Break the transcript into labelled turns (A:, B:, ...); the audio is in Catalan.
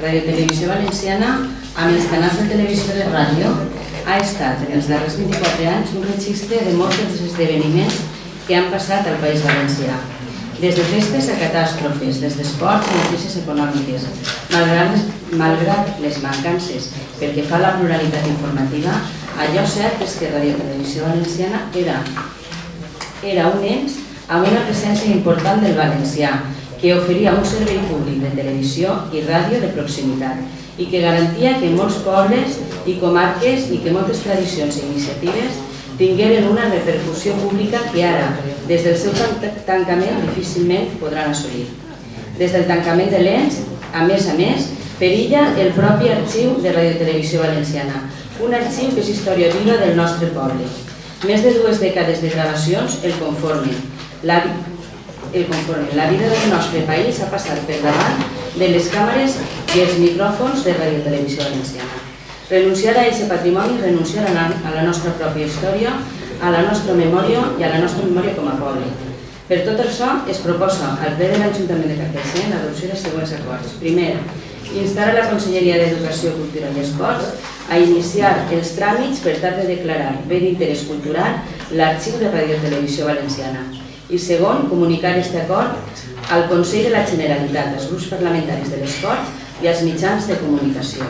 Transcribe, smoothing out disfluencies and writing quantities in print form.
A: Radio Televisió Valenciana, amb els canals de televisió i de ràdio, ha estat en els darrers 24 anys un registre de molts dels esdeveniments que han passat al País Valencià. Des de festes a catàstrofes, des d'esports a notícies econòmiques. Malgrat les mancances pel que fa a la pluralitat informativa, allò cert és que Radio Televisió Valenciana era un ens amb una presència important del valencià, que oferia un servei públic de televisió i ràdio de proximitat i que garantia que molts pobles i comarques i que moltes tradicions i iniciatives tingueren una repercussió pública que ara, des del seu tancament, difícilment podran assolir. Des del tancament de l'ENS, a més, perilla el propi arxiu de Radio Televisió Valenciana, un arxiu que és història viva del nostre poble. Més de 2 dècades de gravacions el conformen. La vida del nostre país ha passat per davant de les càmeres i els micròfons de Radio Televisió Valenciana. Renunciar a aquest patrimoni és renunciar a la nostra pròpia història, a la nostra memòria i a la nostra memòria com a poble. Per tot això, es proposa al ple de l'Ajuntament de Carcaixent l'adopció dels següents acords. Primer, instar a la Conselleria d'Educació, Cultura i Esports a iniciar els tràmits per tal de declarar bé d'interès cultural l'arxiu de Radio Televisió Valenciana. I segon, comunicar aquest acord al Consell de la Generalitat, als grups parlamentaris de l'Esport i als mitjans de comunicació.